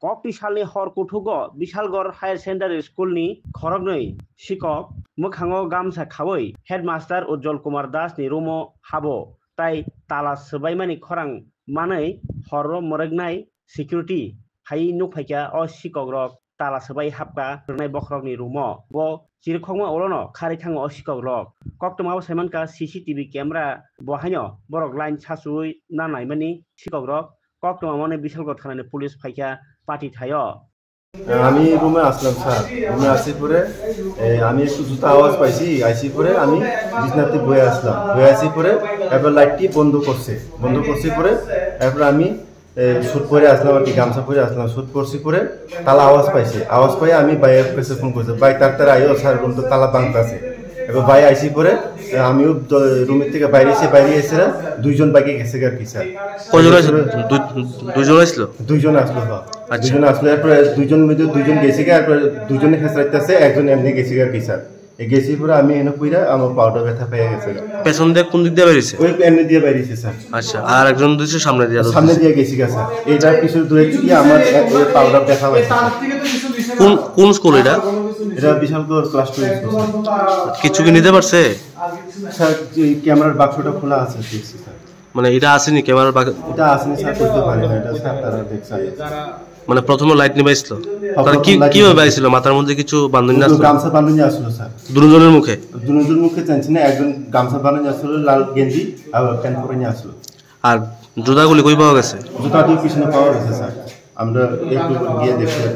ককটি সালনি হর কুঠুগ Bishalgarh higher সেকেন্डाরি স্কুलनि खरगनै शिक्षक मोखाङाव गामसा खावै हेडमास्टार उज्जवल कुमार दासनि रुमाव हाबो ताई ताला सोबायमानि खरां मानै हर मरगनाय सिकिउरिटि हाई नुफायका अ शिक्षक रक ताला सोबाय हाबका रनाय बखरगनि रुमाव ब चिरखंमा ओलनो खारै थाङो अ शिक्षक रक कक्टमाव सायमानका सीसीटीवी कैमरा बहायनो बरक लाइन सासुय नानायमानि शिक्षक रक कक्टमाव माने बिशालगड़ थानानि पुलिस फायका पार्टी थायो আমি রুমে আসলাম স্যার রুমে আসি পরে আমি একটু জুতা আওয়াজ পাইছি আইসি পরে আমি বিছনাতে বয়ে আসলাম বয়ে আসি পরে এরপর লাইটটি বন্ধ করছি পরে এরপর আমি শুট পরে আসলাম আর কি গামছা পরে আসলাম শুট করছি পরে তালা আওয়াজ পাই আমি বাইরের কাছে ফোন করছি ভাই তাড়াতাড়ি আইও স্যার রুম তো তালা ভাঙতে আছে এবার ভাই আইসি পরে আমিও রুমের থেকে বাইরে এসে দুইজন বাইকে গেছে আর কি স্যার দুইজন আসলো এরপরে দুইজন গেছে এরপরে দুজনে খেসরাইতেছে একজন এমনি গেছে আর কি স্যার গেছি পরে আমি এনে কইরা আমার পাউডার ব্যথা পেয়ে গেছে পেছন দিয়ে কোন দিক দিয়ে বেরিয়েছে ওই এমনি দিয়ে বেরিয়েছে স্যার আচ্ছা আর একজন দিছে সামনে দিয়ে গেছি স্যার এইটার কিছু দূরে গিয়ে আমার পাউডার ব্যথা হয়েছে কোন স্কুল এটা বিশালগড় ক্লাস 2 স্কুল কিছু কি নিতে পারছে স্যার ক্যামেরার বাক্সটা খোলা আছে দেখছি স্যার মানে এটা আসেনি ক্যামেরার বাক্স এটা আসেনি স্যার করতে পারি না এটা স্যার তারা দেখছে মানে প্রথমে লাইট নিবাইছিল তার কিভাবে বাইছিল মাথার মধ্যে কিছু বাঁধনি আসলো গামছা বাঁধনি আসলো স্যার দুজনের মুখে জানছি না একজন গামছা বাঁধনি আসলো লাল গেঞ্জি আর প্যান্ট পরে নিয়ে আসলো আর জুতাগুলি কই পাওয়া গেছে জুতাটি পিছনে পাওয়া গেছে স্যার আমরা একটু গিয়ে দেখতে